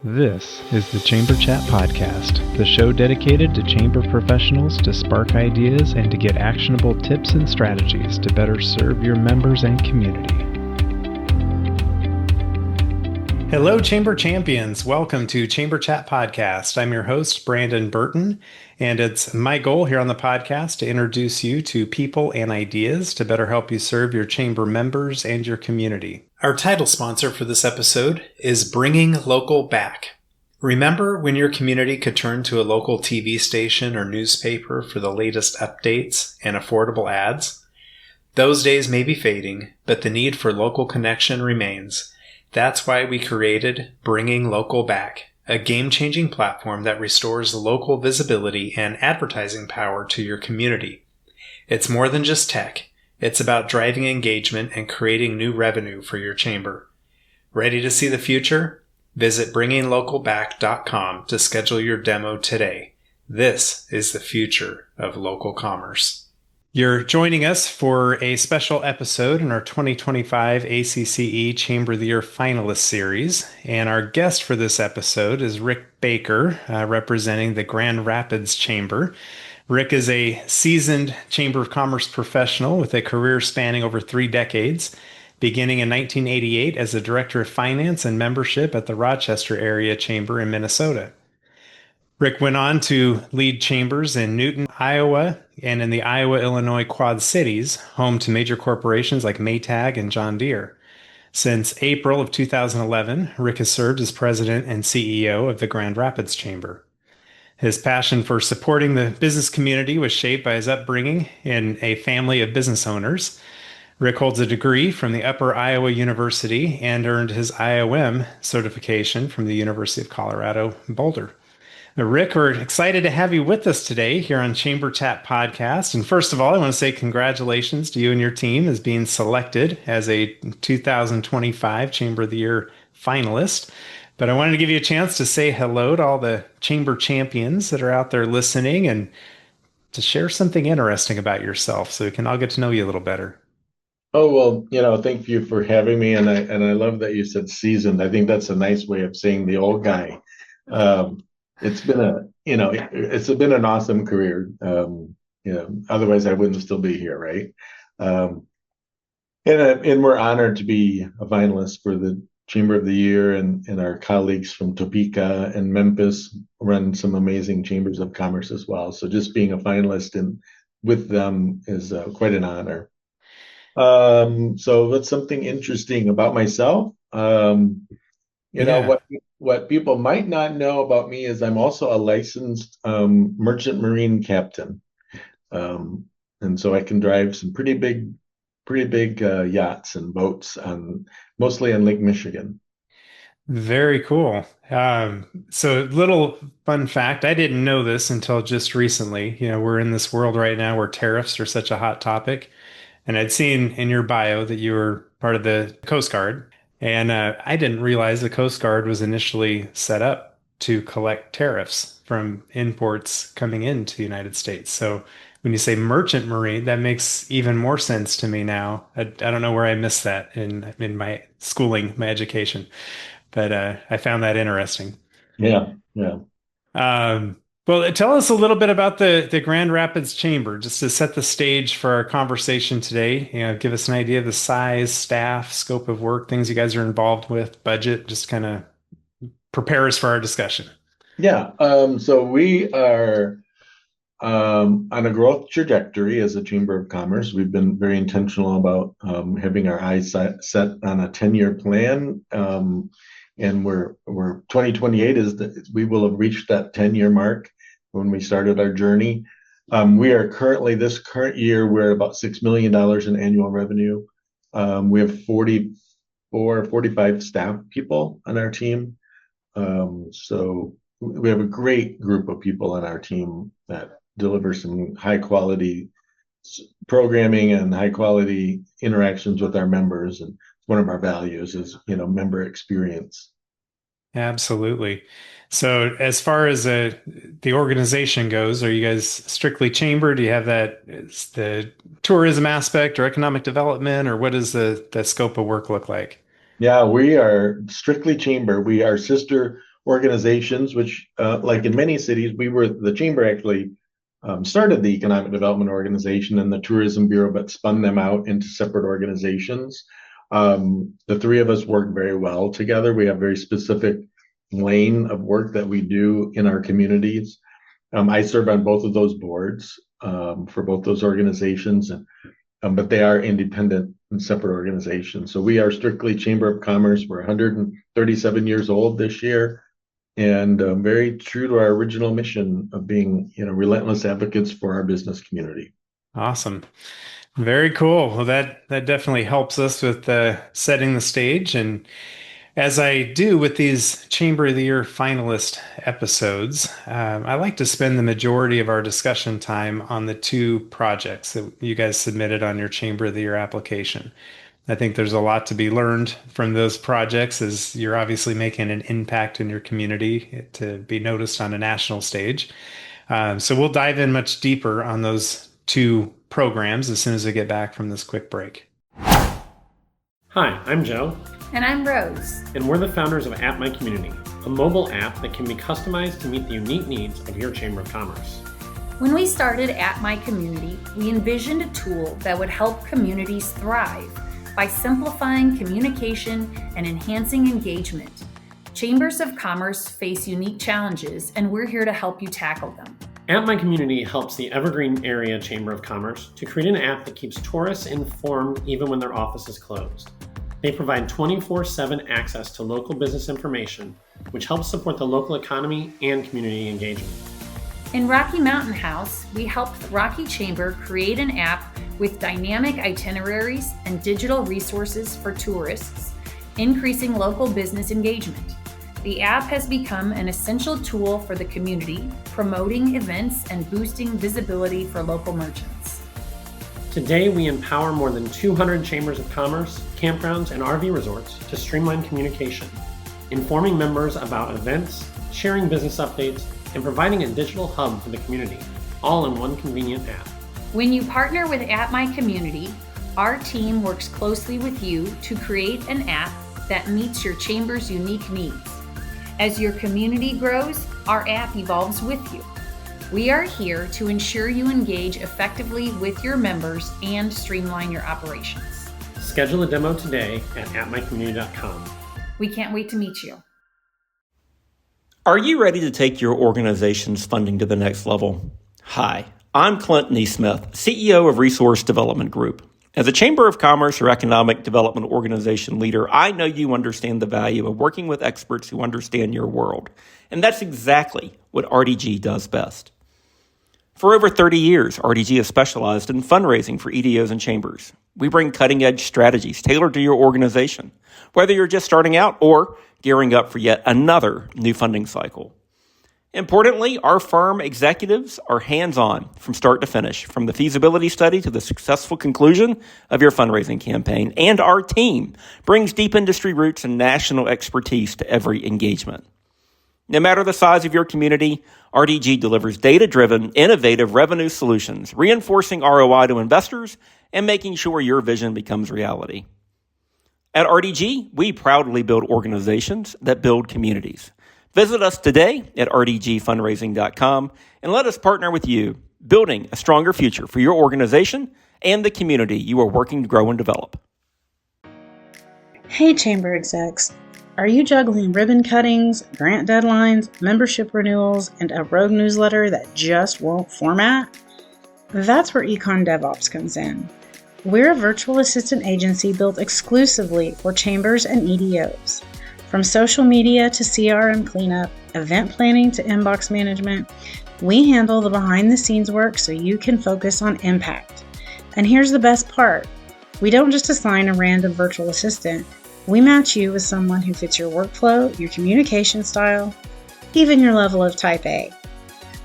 This is the Chamber Chat Podcast, the show dedicated to chamber professionals to spark ideas and to get actionable tips and strategies to better serve your members and community. Hello, Chamber Champions. Welcome to Chamber Chat Podcast. I'm your host, Brandon Burton, and it's my goal here on the podcast to introduce you to people and ideas to better help you serve your chamber members and your community. Our title sponsor for this episode is Bringing Local Back. Remember when your community could turn to a local TV station or newspaper for the latest updates and affordable ads? Those days may be fading, but the need for local connection remains. That's why we created Bringing Local Back, a game-changing platform that restores local visibility and advertising power to your community. It's more than just tech. It's about driving engagement and creating new revenue for your chamber. Ready to see the future? Visit bringinglocalback.com to schedule your demo today. This is the future of local commerce. You're joining us for a special episode in our 2025 ACCE Chamber of the Year Finalist Series. And our guest for this episode is Rick Baker, representing the Grand Rapids Chamber. Rick is a seasoned Chamber of Commerce professional with a career spanning over 3 decades, beginning in 1988 as the Director of Finance and Membership at the Rochester Area Chamber in Minnesota. Rick went on to lead chambers in Newton, Iowa, and in the Iowa-Illinois Quad Cities, home to major corporations like Maytag and John Deere. Since April of 2011, Rick has served as president and CEO of the Grand Rapids Chamber. His passion for supporting the business community was shaped by his upbringing in a family of business owners. Rick holds a degree from the Upper Iowa University and earned his IOM certification from the University of Colorado, Boulder. Rick, we're excited to have you with us today here on Chamber Chat Podcast. And first of all, I want to say congratulations to you and your team as being selected as a 2025 Chamber of the Year finalist. But I wanted to give you a chance to say hello to all the chamber champions that are out there listening and to share something interesting about yourself so we can all get to know you a little better. Oh, well, thank you for having me. And I love that you said seasoned. I think that's a nice way of saying the old guy. It's been an awesome career. Otherwise I wouldn't still be here, right? And we're honored to be a finalist for the Chamber of the Year, and our colleagues from Topeka and Memphis run some amazing chambers of commerce as well. So just being a finalist and with them is quite an honor. So that's something interesting about myself. What people might not know about me is I'm also a licensed merchant marine captain. And so I can drive some pretty big yachts and boats mostly on Lake Michigan. Very cool. So little fun fact, I didn't know this until just recently. We're in this world right now where tariffs are such a hot topic. And I'd seen in your bio that you were part of the Coast Guard. And I didn't realize the Coast Guard was initially set up to collect tariffs from imports coming into the United States. So when you say merchant marine, that makes even more sense to me now. I don't know where I missed that in my schooling, my education, but I found that interesting. Yeah, yeah. Well, tell us a little bit about the Grand Rapids Chamber, just to set the stage for our conversation today. Give us an idea of the size, staff, scope of work, things you guys are involved with, budget, just kind of prepare us for our discussion. Yeah. So we are on a growth trajectory as a Chamber of Commerce. We've been very intentional about having our eyes set on a 10-year plan. And we're 2028 we will have reached that 10-year mark when we started our journey. We are this current year, we're about $6 million in annual revenue. We have 45 staff people on our team. So we have a great group of people on our team that deliver some high quality programming and high quality interactions with our members. And one of our values is, member experience. Absolutely. So as far as the organization goes, are you guys strictly chamber? Do you have the tourism aspect or economic development, or what does the scope of work look like? Yeah, we are strictly chamber. Our sister organizations, which, like in many cities, the chamber actually started the economic development organization and the tourism bureau, but spun them out into separate organizations. The three of us work very well together. We have very specific lane of work that we do in our communities. I serve on both of those boards for both those organizations, but they are independent and separate organizations. So we are strictly Chamber of Commerce. We're 137 years old this year, and very true to our original mission of being, relentless advocates for our business community. Awesome. Very cool. Well, that definitely helps us with setting the stage. And as I do with these Chamber of the Year finalist episodes, I like to spend the majority of our discussion time on the two projects that you guys submitted on your Chamber of the Year application. I think there's a lot to be learned from those projects as you're obviously making an impact in your community to be noticed on a national stage. So we'll dive in much deeper on those two programs as soon as I get back from this quick break. Hi, I'm Joe. And I'm Rose. And we're the founders of At My Community, a mobile app that can be customized to meet the unique needs of your Chamber of Commerce. When we started At My Community, we envisioned a tool that would help communities thrive by simplifying communication and enhancing engagement. Chambers of Commerce face unique challenges, and we're here to help you tackle them. At My Community helps the Evergreen Area Chamber of Commerce to create an app that keeps tourists informed even when their office is closed. They provide 24/7 access to local business information, which helps support the local economy and community engagement. In Rocky Mountain House, we helped the Rocky Chamber create an app with dynamic itineraries and digital resources for tourists, increasing local business engagement. The app has become an essential tool for the community, promoting events and boosting visibility for local merchants. Today, we empower more than 200 chambers of commerce, campgrounds, and RV resorts to streamline communication, informing members about events, sharing business updates, and providing a digital hub for the community, all in one convenient app. When you partner with At My Community, our team works closely with you to create an app that meets your chamber's unique needs. As your community grows, our app evolves with you. We are here to ensure you engage effectively with your members and streamline your operations. Schedule a demo today at atmycommunity.com. We can't wait to meet you. Are you ready to take your organization's funding to the next level? Hi, I'm Clint Neesmith, CEO of Resource Development Group. As a Chamber of Commerce or economic development organization leader, I know you understand the value of working with experts who understand your world. And that's exactly what RDG does best. For over 30 years, RDG has specialized in fundraising for EDOs and chambers. We bring cutting-edge strategies tailored to your organization, whether you're just starting out or gearing up for yet another new funding cycle. Importantly, our firm executives are hands-on from start to finish, from the feasibility study to the successful conclusion of your fundraising campaign. And our team brings deep industry roots and national expertise to every engagement. No matter the size of your community, RDG delivers data-driven, innovative revenue solutions, reinforcing ROI to investors and making sure your vision becomes reality. At RDG, we proudly build organizations that build communities. Visit us today at rdgfundraising.com and let us partner with you, building a stronger future for your organization and the community you are working to grow and develop. Hey, Chamber execs. Are you juggling ribbon cuttings, grant deadlines, membership renewals, and a rogue newsletter that just won't format? That's where Econ DevOps comes in. We're a virtual assistant agency built exclusively for chambers and EDOs. From social media to CRM cleanup, event planning to inbox management, we handle the behind-the-scenes work so you can focus on impact. And here's the best part. We don't just assign a random virtual assistant. We match you with someone who fits your workflow, your communication style, even your level of type A.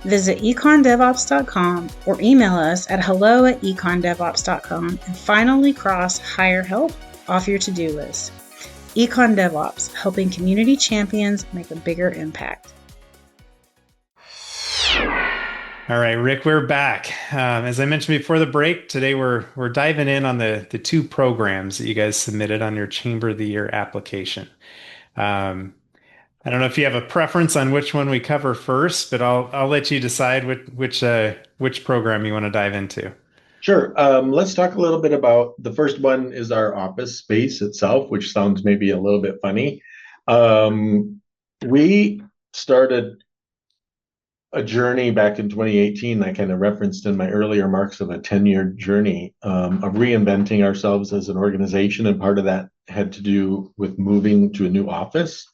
Visit econdevops.com or email us at hello@econdevops.com and finally cross hire help off your to-do list. Econ DevOps, helping community champions make a bigger impact. All right, Rick, we're back. As I mentioned before the break, today we're diving in on the two programs that you guys submitted on your Chamber of the Year application. I don't know if you have a preference on which one we cover first, but I'll let you decide which program you want to dive into. Sure. Let's talk a little bit about the first one is our office space itself, which sounds maybe a little bit funny. We started a journey back in 2018. I kind of referenced in my earlier remarks of a 10-year journey of reinventing ourselves as an organization. And part of that had to do with moving to a new office.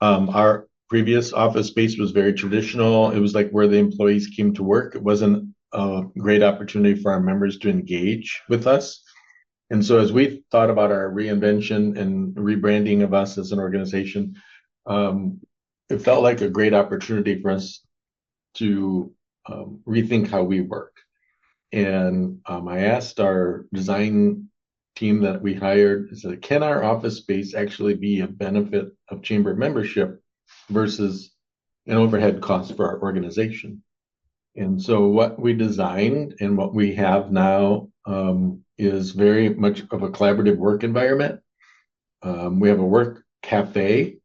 Our previous office space was very traditional. It was like where the employees came to work. It wasn't a great opportunity for our members to engage with us. And so, as we thought about our reinvention and rebranding of us as an organization, it felt like a great opportunity for us to rethink how we work. And I asked our design team that we hired, I said, can our office space actually be a benefit of chamber membership versus an overhead cost for our organization? And so what we designed and what we have now is very much of a collaborative work environment. We have a work cafe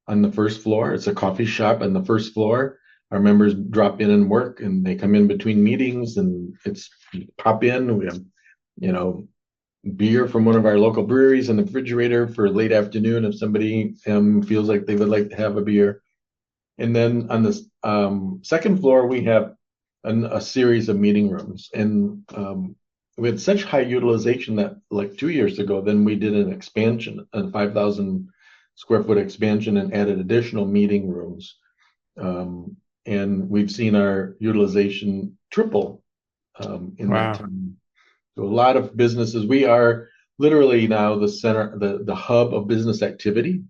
on the first floor. It's a coffee shop on the first floor. Our members drop in and work, and they come in between meetings, and it's pop in. We have, you know, beer from one of our local breweries in the refrigerator for late afternoon if somebody feels like they would like to have a beer. And then on the second floor, we have a series of meeting rooms. And we had such high utilization that like 2 years ago, then we did an expansion, a 5,000 square foot expansion, and added additional meeting rooms. And we've seen our utilization triple in that Wow. time. So a lot of businesses, we are literally now the center, the hub of business activity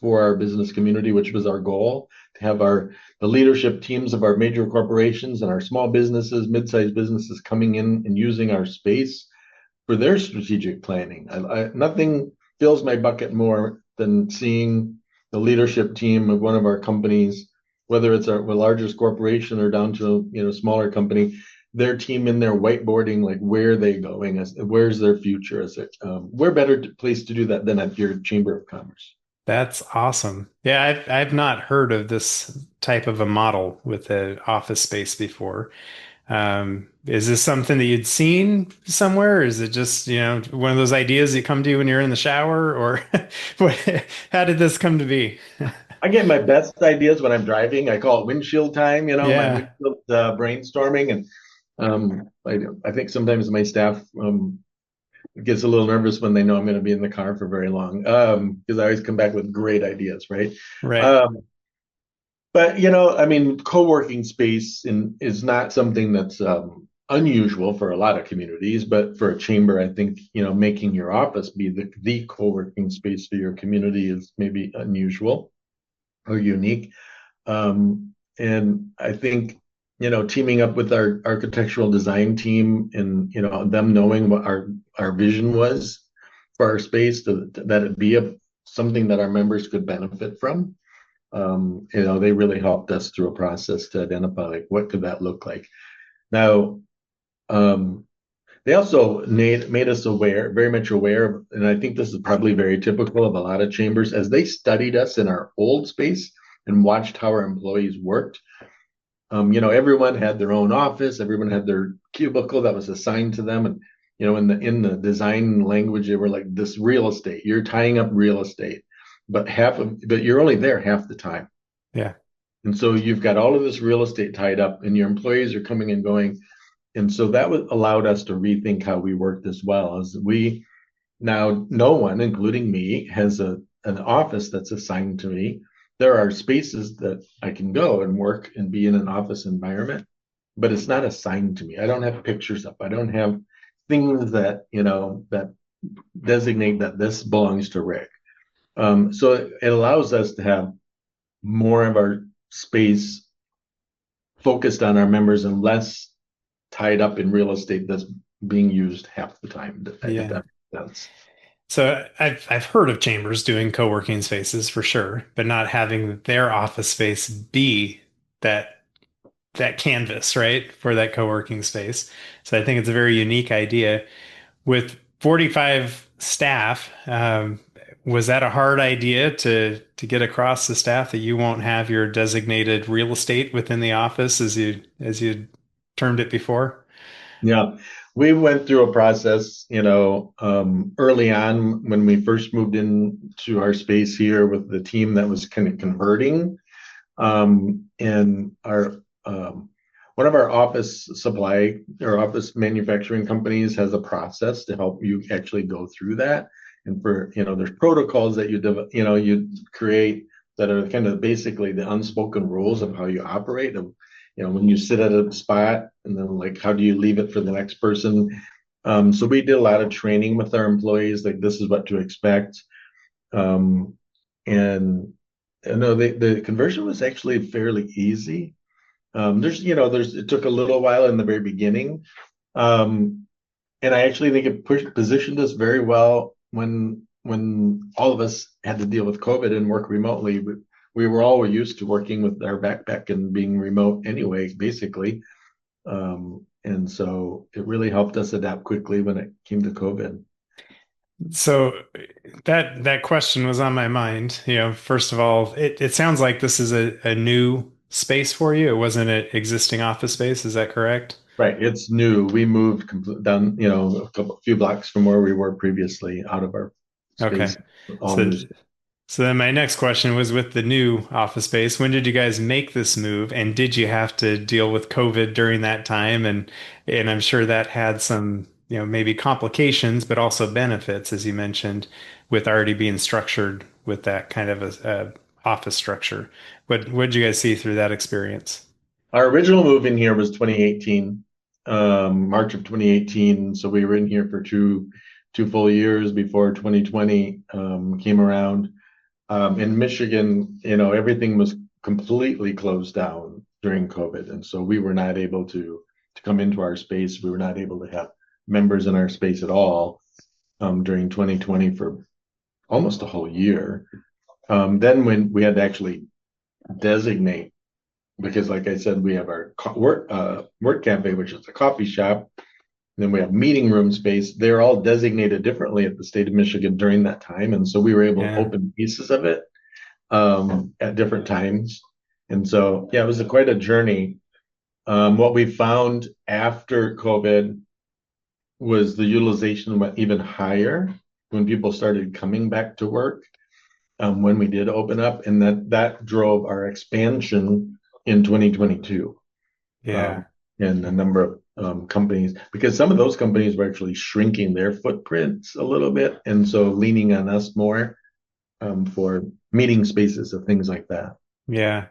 for our business community, which was our goal, to have the leadership teams of our major corporations and our small businesses, mid-sized businesses coming in and using our space for their strategic planning. Nothing fills my bucket more than seeing the leadership team of one of our companies, whether it's our largest corporation or down to smaller company, their team in there whiteboarding like where are they going, where's their future. We're better place to do that than at your Chamber of Commerce. That's awesome. Yeah, I've not heard of this type of a model with an office space before. Is this something that you'd seen somewhere? Or is it just, one of those ideas that come to you when you're in the shower? Or how did this come to be? I get my best ideas when I'm driving. I call it windshield time, my Yeah, windshield brainstorming. And I think sometimes my staff gets a little nervous when they know I'm going to be in the car for very long because I always come back with great ideas, right? right. Um, but I mean, co-working space is not something that's unusual for a lot of communities, but for a chamber, I think making your office be the co-working space for your community is maybe unusual or unique. And I think teaming up with our architectural design team and them knowing what our vision was for our space, that it be something that our members could benefit from. They really helped us through a process to identify like what could that look like. Now, they also made us aware, very much aware of, and I think this is probably very typical of a lot of chambers, as they studied us in our old space and watched how our employees worked. Everyone had their own office, everyone had their cubicle that was assigned to them, and in the design language, they were like this real estate. You're tying up real estate, but you're only there half the time. Yeah. And so you've got all of this real estate tied up, and your employees are coming and going. And so that allowed us to rethink how we worked as well. As now, no one, including me, has an office that's assigned to me. There are spaces that I can go and work and be in an office environment, but it's not assigned to me. I don't have pictures up. I don't have things that that designate that this belongs to Rick. So it allows us to have more of our space focused on our members and less tied up in real estate that's being used half the time. If Yeah. that makes sense. So I've heard of chambers doing co-working spaces for sure, but not having their office space be that that canvas, right, for that co-working space. So I think it's a very unique idea. With 45 staff, Was that a hard idea to get across the staff that you won't have your designated real estate within the office as you termed it before? Yeah, we went through a process, early on when we first moved into our space here with the team that was kind of converting. And our one of our office supply or office manufacturing companies has a process to help you actually go through that. And there's protocols that you create that are kind of basically the unspoken rules of how you operate. Of, when you sit at a spot, and then like how do you leave it for the next person? So we did a lot of training with our employees, like this is what to expect. Um, and no, the conversion was actually fairly easy. It took a little while in the very beginning. Um, and I actually think it positioned us very well when all of us had to deal with COVID and work remotely. We were all used to working with our backpack and being remote anyway, basically. And so it really helped us adapt quickly when it came to COVID. So that question was on my mind. First of all, it sounds like this is a new space for you. It wasn't an existing office space. Is that correct? Right, it's new. We moved down, a few blocks from where we were previously out of our Okay. space, all So new. so then my next question was with the new office space, when did you guys make this move? And did you have to deal with COVID during that time? And I'm sure that had some, maybe complications, but also benefits, as you mentioned, with already being structured with that kind of a office structure. What did you guys see through that experience? Our original move in here was 2018, March of 2018. So we were in here for two full years before 2020 came around. In Michigan, everything was completely closed down during COVID, and so we were not able to come into our space. We were not able to have members in our space at all during 2020 for almost a whole year. Then when we had to actually designate, because like I said, we have our work cafe, which is a coffee shop. Then we have meeting room space. They're all designated differently at the state of Michigan during that time, and so we were able to Yeah. open pieces of it at different times. And so, yeah, it was quite a journey. What we found after COVID was the utilization went even higher when people started coming back to work, when we did open up, and that drove our expansion in 2022. Yeah. And a number of companies, because some of those companies were actually shrinking their footprints a little bit, and so leaning on us more for meeting spaces and things like that. Yeah.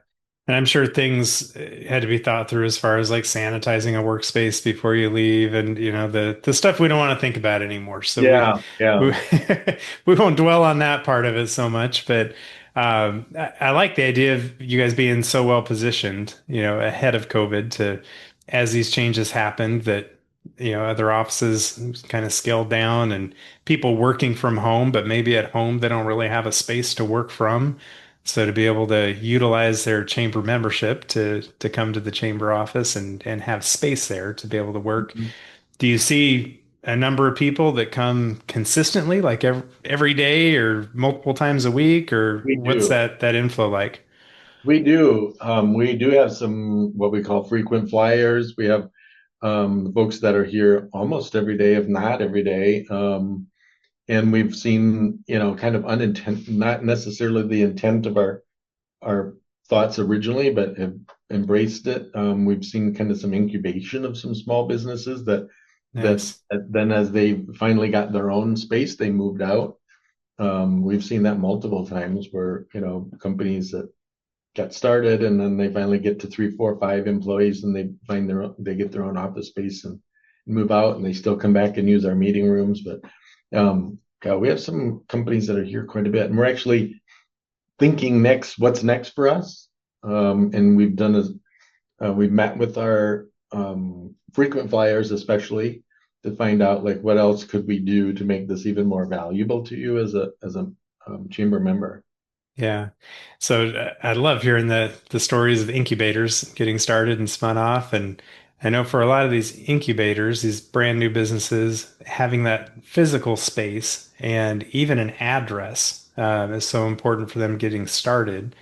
And I'm sure things had to be thought through as far as like sanitizing a workspace before you leave and the stuff we don't want to think about anymore. So Yeah, yeah. we we won't dwell on that part of it so much, but I like the idea of you guys being so well positioned, ahead of COVID to as these changes happened that other offices kind of scaled down and people working from home, but maybe at home they don't really have a space to work from. So to be able to utilize their chamber membership to come to the chamber office and have space there to be able to work. Mhm. Do you see a number of people that come consistently, like every day or multiple times a week, or We what's do. that inflow like? We do. We do have some what we call frequent flyers. We have folks that are here almost every day, if not every day. And we've seen, kind of not necessarily the intent of our thoughts originally, but have embraced it. We've seen kind of some incubation of some small businesses Nice. that then as they finally got their own space, they moved out. We've seen that multiple times where, companies that got started and then they finally get to 3, 4, 5 employees and they get their own office space and move out and they still come back and use our meeting rooms. But yeah, we have some companies that are here quite a bit, and we're actually thinking what's next for us. And we've met with our frequent flyers, especially to find out like what else could we do to make this even more valuable to you as a chamber member. Yeah. So I love hearing the stories of incubators getting started and spun off. And I know for a lot of these incubators, these brand new businesses, having that physical space and even an address is so important for them getting started.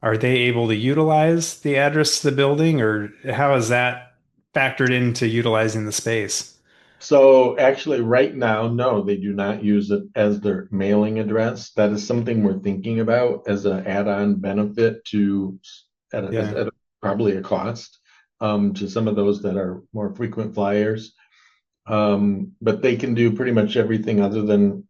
Are they able to utilize the address to the building, or how is that factored into utilizing the space? So actually, right now, no, they do not use it as their mailing address. That is something we're thinking about as an add-on benefit to Yeah. at probably a cost to some of those that are more frequent flyers. But they can do pretty much everything other than,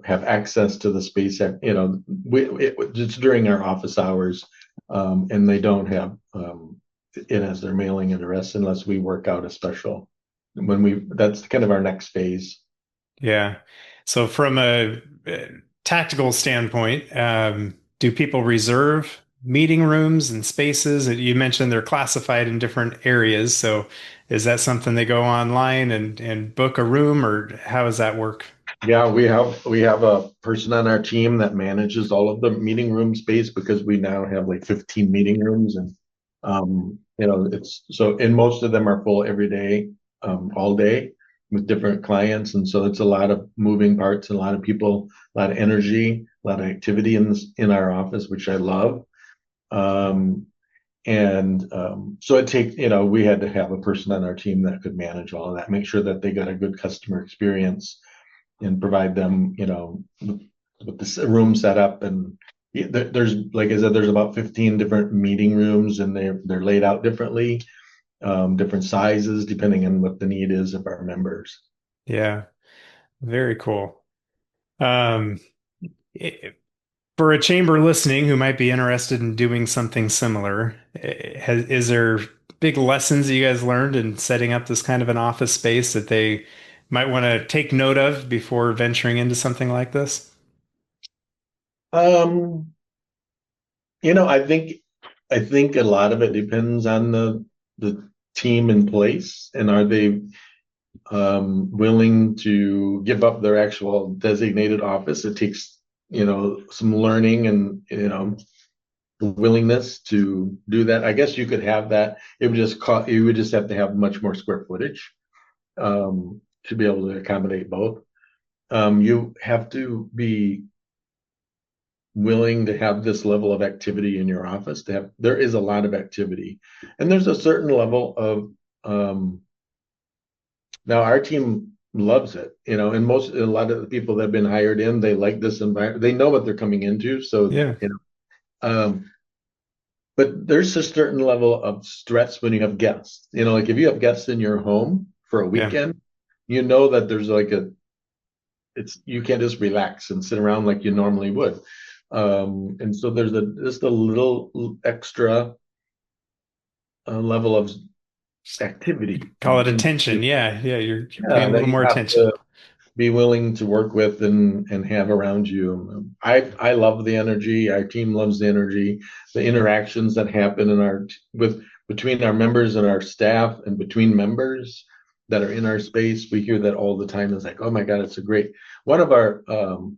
have access to the space. It's during our office hours, and they don't have it as their mailing address unless we work out a special. That's kind of our next phase. Yeah. So from a tactical standpoint, do people reserve meeting rooms and spaces? You mentioned they're classified in different areas. So is that something they go online and book a room, or how does that work? Yeah, we have a person on our team that manages all of the meeting room space because we now have like 15 meeting rooms, and it's so, and most of them are full every day, all day with different clients, and so it's a lot of moving parts and a lot of people, a lot of energy, a lot of activity in our office, which I love. Um, so we had to have a person on our team that could manage all of that, make sure that they got a good customer experience and provide them, with the room set up. And there's, like I said, there's about 15 different meeting rooms, and they're laid out differently, different sizes depending on what the need is of our members. Yeah, very cool. Um, i- for a chamber listening who might be interested in doing something similar, is there big lessons that you guys learned in setting up this kind of an office space that they might want to take note of before venturing into something like this? Um, I think a lot of it depends on the team in place, and are they willing to give up their actual designated office. It takes, some learning and, willingness to do that. I guess you could have that. You would just have to have much more square footage to be able to accommodate both. You have to be willing to have this level of activity in your office. There is a lot of activity, and there's a certain level of now our team loves it, and a lot of the people that have been hired in, they like this environment. They know what they're coming into. So, Yeah, um, but there's a certain level of stress when you have guests. Like if you have guests in your home for a yeah, weekend, you know that there's like you can't just relax and sit around like you normally would. And so there's just a little extra level of activity. call it attention. Yeah, yeah, you're Yeah, paying a that little you more have attention. to be willing to work with and have around you. I love the energy. Our team loves the energy, the interactions that happen with between our members and our staff, and between members that are in our space. We hear that all the time. It's like, oh my God, it's a great. One of our um,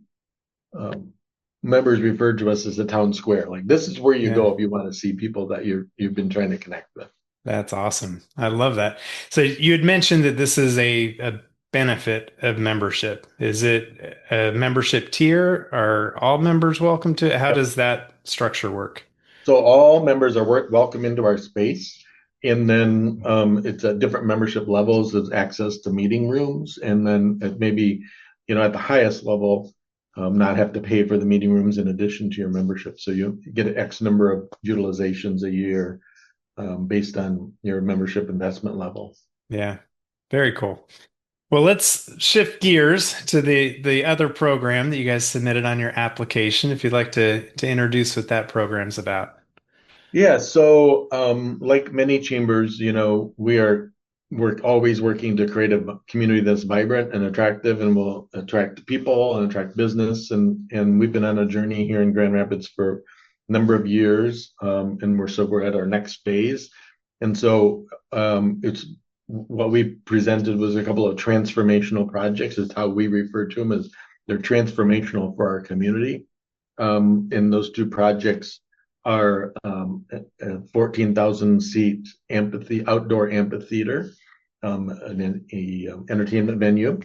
members referred to us as the town square. Like this is where you Yeah. go if you want to see people that you've been trying to connect with. That's awesome. I love that. So you had mentioned that this is a benefit of membership. Is it a membership tier? Are all members welcome to it? How does that structure work? So all members are welcome into our space. And then it's at different membership levels. There's access to meeting rooms. And then at maybe, at the highest level, not have to pay for the meeting rooms in addition to your membership. So you get an X number of utilizations a year based on your membership investment level. Yeah. Very cool. Well, let's shift gears to the other program that you guys submitted on your application. If you'd like to introduce what that program's about. Yeah, so like many chambers, we're always working to create a community that's vibrant and attractive, and will attract people and attract business. And we've been on a journey here in Grand Rapids for a number of years, and we're at our next phase. And so it's what we presented was a couple of transformational projects, is how we refer to them, as they're transformational for our community. And those two projects are a 14,000 seat outdoor amphitheater, an entertainment venue,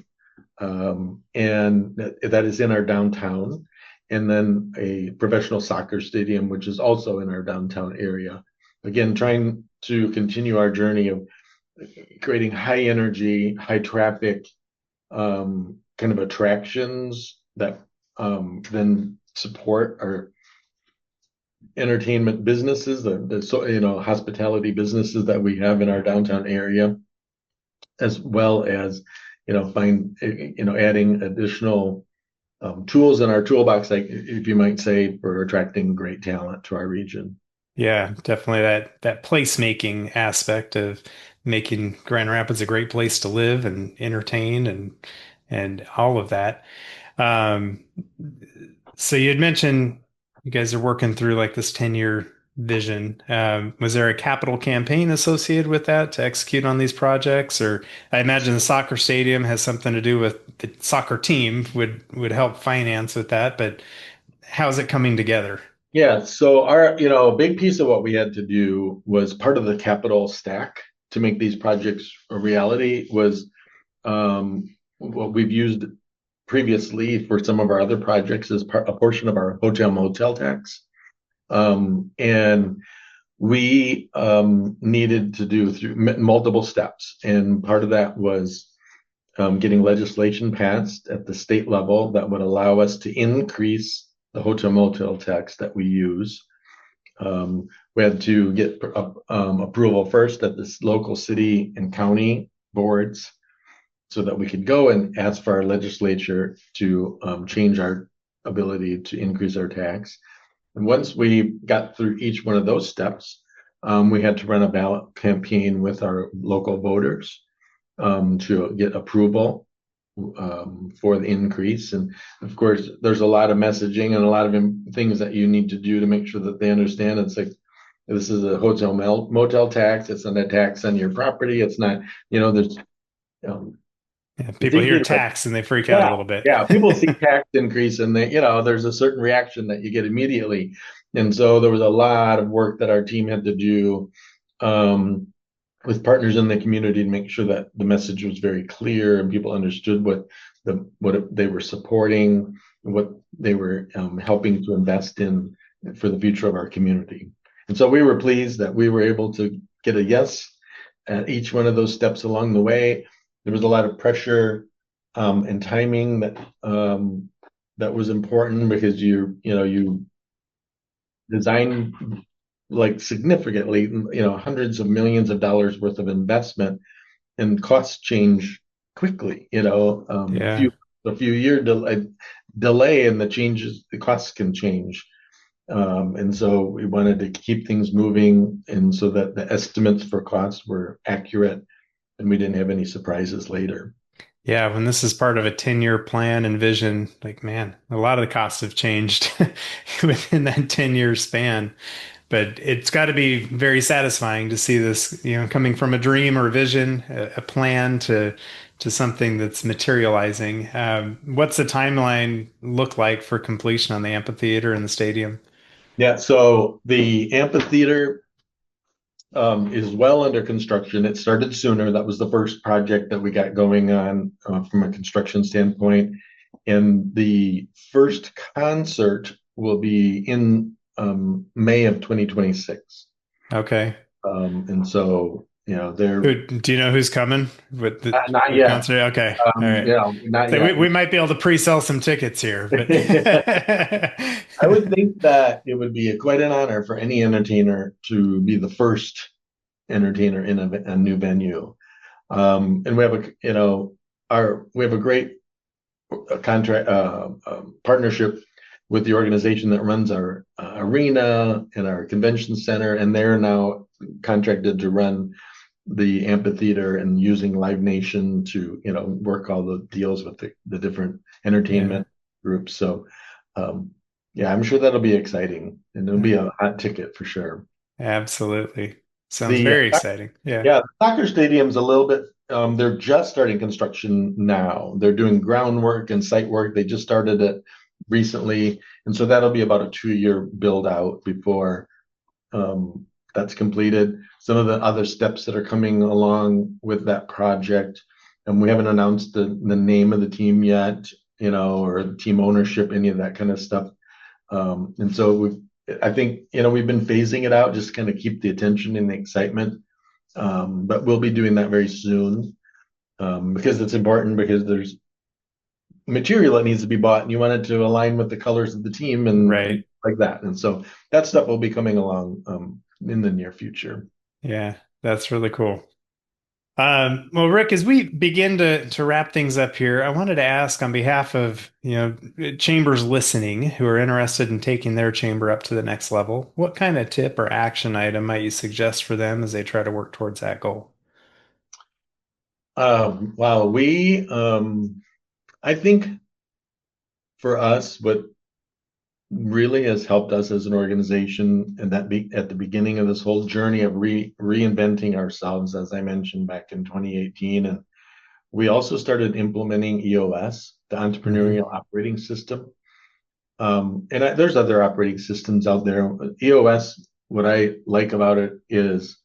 and that is in our downtown. and then a professional soccer stadium, which is also in our downtown area. Again, trying to continue our journey of creating high energy, high traffic kind of attractions that then support our entertainment businesses, the hospitality businesses that we have in our downtown area, as well as adding additional tools in our toolbox, like if you might say, for attracting great talent to our region. Yeah, definitely that placemaking aspect of making Grand Rapids a great place to live and entertain and all of that. Um, so you had mentioned you guys are working through like this 10-year vision. Was there a capital campaign associated with that to execute on these projects? Or I imagine the soccer stadium has something to do with the soccer team would help finance with that, but how's it coming together? Yeah, so our, a big piece of what we had to do was part of the capital stack to make these projects a reality was what we've used previously for some of our other projects as a portion of our hotel motel tax. And we needed to do through multiple steps. And part of that was getting legislation passed at the state level that would allow us to increase the hotel motel tax that we use. We had to get approval first at the local city and county boards so that we could go and ask for our legislature to change our ability to increase our tax. And once we got through each one of those steps, we had to run a ballot campaign with our local voters to get approval for the increase. And of course, there's a lot of messaging and a lot of things that you need to do to make sure that they understand. It's like, this is a hotel motel tax. It's not a tax on your property. It's not, there's, Yeah, people hear tax and they freak out a little bit. Yeah, people see tax increase and there's a certain reaction that you get immediately. And so there was a lot of work that our team had to do with partners in the community to make sure that the message was very clear and people understood what they were supporting, what they were helping to invest in for the future of our community. And so we were pleased that we were able to get a yes at each one of those steps along the way. There was a lot of pressure and timing that was important because you design like significantly, hundreds of millions of dollars worth of investment, and costs change quickly. A few year delay in the costs can change. And so we wanted to keep things moving, and so that the estimates for costs were accurate and we didn't have any surprises later. Yeah, when this is part of a 10-year plan and vision, like, man, a lot of the costs have changed within that 10-year span. But it's got to be very satisfying to see this, coming from a dream or a vision, a plan to something that's materializing. What's the timeline look like for completion on the amphitheater and the stadium? Yeah, so the amphitheater is well under construction. It started sooner. That was the first project that we got going on from a construction standpoint. And the first concert will be in May of 2026. Okay. And so, they're. Do you know who's coming with the not yet. concert? Okay. All right. Not so yet. We might be able to pre-sell some tickets here. But I would think that it would be quite an honor for any entertainer to be the first entertainer in a new venue. And we have a great contract partnership with the organization that runs our arena and our convention center, and they're now contracted to run the amphitheater and using Live Nation to work all the deals with the different entertainment groups. So I'm sure that'll be exciting, and it'll be a hot ticket for sure. Absolutely. Sounds very exciting. Yeah. The soccer stadium's a little bit, they're just starting construction now. They're doing groundwork and site work. They just started it recently. And so that'll be about a 2-year build out before that's completed. Some of the other steps that are coming along with that project, and we haven't announced the name of the team yet, or the team ownership, any of that kind of stuff. And so I think, we've been phasing it out, just kind of keep the attention and the excitement. But we'll be doing that very soon, because it's important, because there's material that needs to be bought and you want it to align with the colors of the team and Right. like that. And so that stuff will be coming along in the near future. Yeah, that's really cool. Well, Rick, as we begin to wrap things up here, I wanted to ask on behalf of, chambers listening who are interested in taking their chamber up to the next level, what kind of tip or action item might you suggest for them as they try to work towards that goal? Wow, I think for us, what really has helped us as an organization, and at the beginning of this whole journey of reinventing ourselves, as I mentioned back in 2018, and we also started implementing EOS, the Hmm. Entrepreneurial Operating System. There's other operating systems out there. EOS, what I like about it is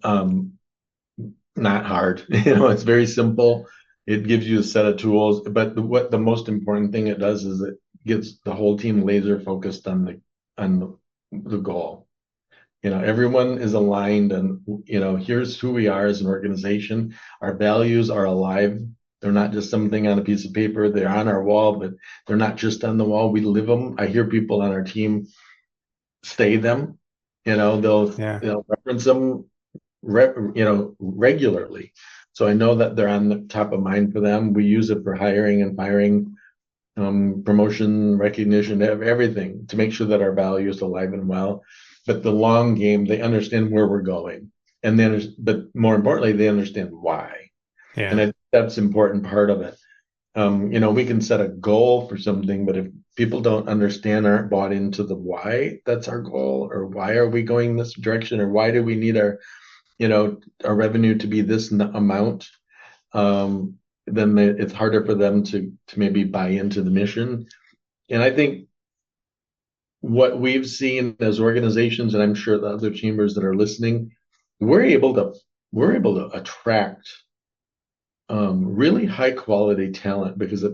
um, not hard. It's very simple. It gives you a set of tools, but what the most important thing it does is it gets the whole team laser focused on the goal. Everyone is aligned, and here's who we are as an organization. Our values are alive. They're not just something on a piece of paper. They're on our wall, but they're not just on the wall. We live them. I hear people on our team say them. Yeah. They'll reference them regularly. So I know that they're on the top of mind for them. We use it for hiring and firing, promotion, recognition, everything, to make sure that our value is alive and well. But the long game, they understand where we're going, and then, but more importantly, they understand why. And Yeah. that's an important part of it. We can set a goal for something, but if people don't understand, aren't bought into the why that's our goal, or why are we going this direction, or why do we need our revenue to be this amount, then it's harder for them to maybe buy into the mission. And I think what we've seen as organizations, and I'm sure the other chambers that are listening, we're able to attract really high quality talent, because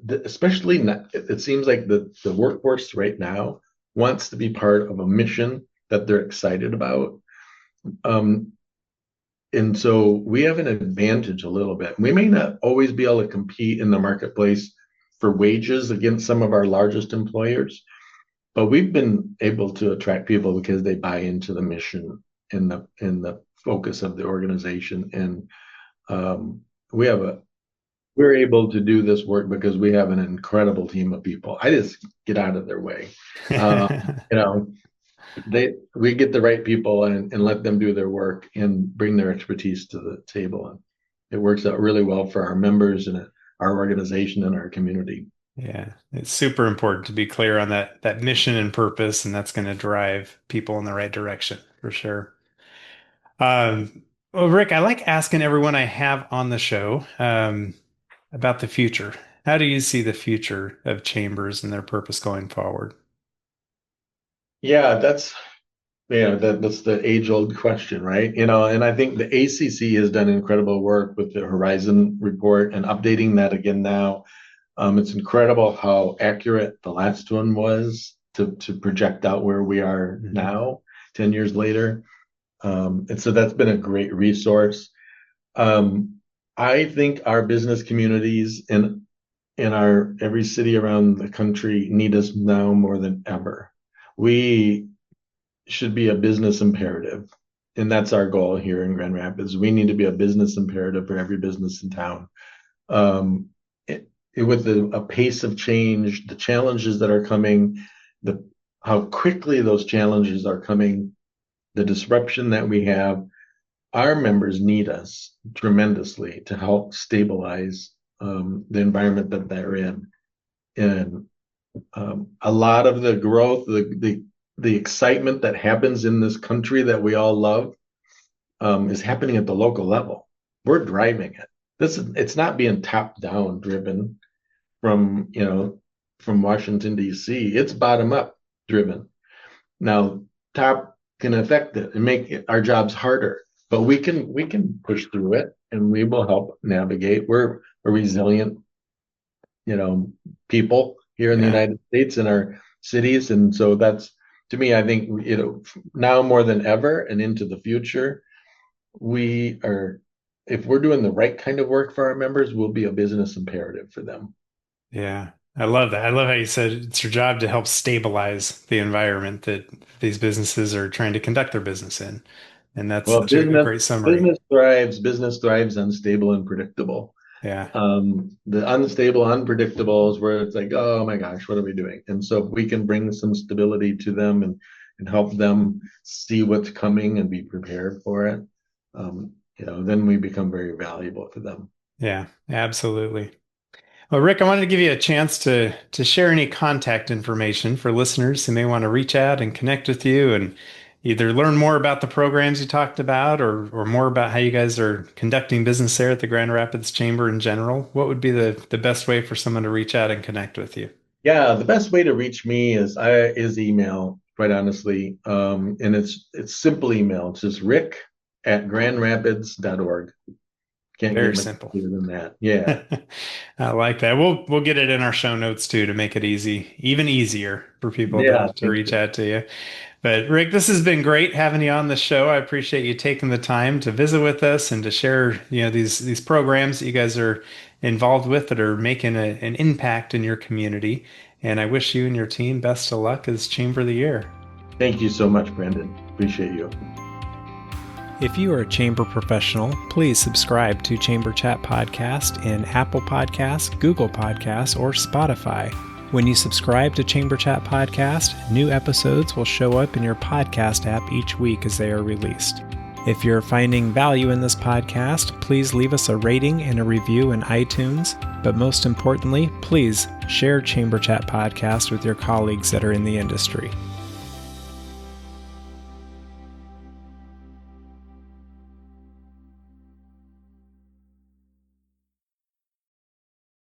especially it seems like the workforce right now wants to be part of a mission that they're excited about. Um, and so we have an advantage a little bit. We may not always be able to compete in the marketplace for wages against some of our largest employers, but we've been able to attract people because they buy into the mission and the focus of the organization. And um, we have a we're able to do this work because we have an incredible team of people. I just get out of their way. Uh, you know, we get the right people and let them do their work and bring their expertise to the table. And it works out really well for our members and our organization and our community. Yeah, it's super important to be clear on that mission and purpose, and that's going to drive people in the right direction for sure. Well, Rick, I like asking everyone I have on the show about the future. How do you see the future of chambers and their purpose going forward? Yeah, that's the age-old question, right? And I think the ACC has done incredible work with the Horizon report and updating that again now. It's incredible how accurate the last one was to project out where we are Hmm. now, 10 years later. And so that's been a great resource. Um, I think our business communities in our every city around the country need us now more than ever. We should be a business imperative. And that's our goal here in Grand Rapids. We need to be a business imperative for every business in town. Um, with a pace of change, the challenges that are coming, the how quickly those challenges are coming, the disruption that we have, our members need us tremendously to help stabilize the environment that they're in. And a lot of the growth, the excitement that happens in this country that we all love, is happening at the local level. We're driving it. It's not being top down driven from from Washington D.C. It's bottom up driven. Now, top can affect it and make our jobs harder, but we can push through it, and we will help navigate. We're a resilient, people, here in the Yeah. United States in our cities. And so that's, to me, I think, now more than ever and into the future, we are, if we're doing the right kind of work for our members, we'll be a business imperative for them. Yeah. I love that. I love how you said it's your job to help stabilize the environment that these businesses are trying to conduct their business in. And that's Well, such a great summary. business thrives unstable and predictable. Yeah. The unstable, unpredictable is where it's like, oh my gosh, what are we doing? And so if we can bring some stability to them and help them see what's coming and be prepared for it, then we become very valuable for them. Yeah, absolutely. Well, Rick, I wanted to give you a chance to share any contact information for listeners who may want to reach out and connect with you and either learn more about the programs you talked about or more about how you guys are conducting business there at the Grand Rapids Chamber in general. What would be the best way for someone to reach out and connect with you? Yeah, the best way to reach me is email, quite honestly. And it's simple email. It's just rick@grandrapids.org. Can't Very get much simple. easier than that. Yeah. I like that. We'll get it in our show notes too to make it easy, even easier for people Yeah. to reach out to you. But Rick, this has been great having you on the show. I appreciate you taking the time to visit with us and to share, these programs that you guys are involved with that are making an impact in your community. And I wish you and your team best of luck as Chamber of the Year. Thank you so much, Brandon. Appreciate you. If you are a chamber professional, please subscribe to Chamber Chat Podcast in Apple Podcasts, Google Podcasts, or Spotify. When you subscribe to Chamber Chat Podcast, new episodes will show up in your podcast app each week as they are released. If you're finding value in this podcast, please leave us a rating and a review in iTunes. But most importantly, please share Chamber Chat Podcast with your colleagues that are in the industry.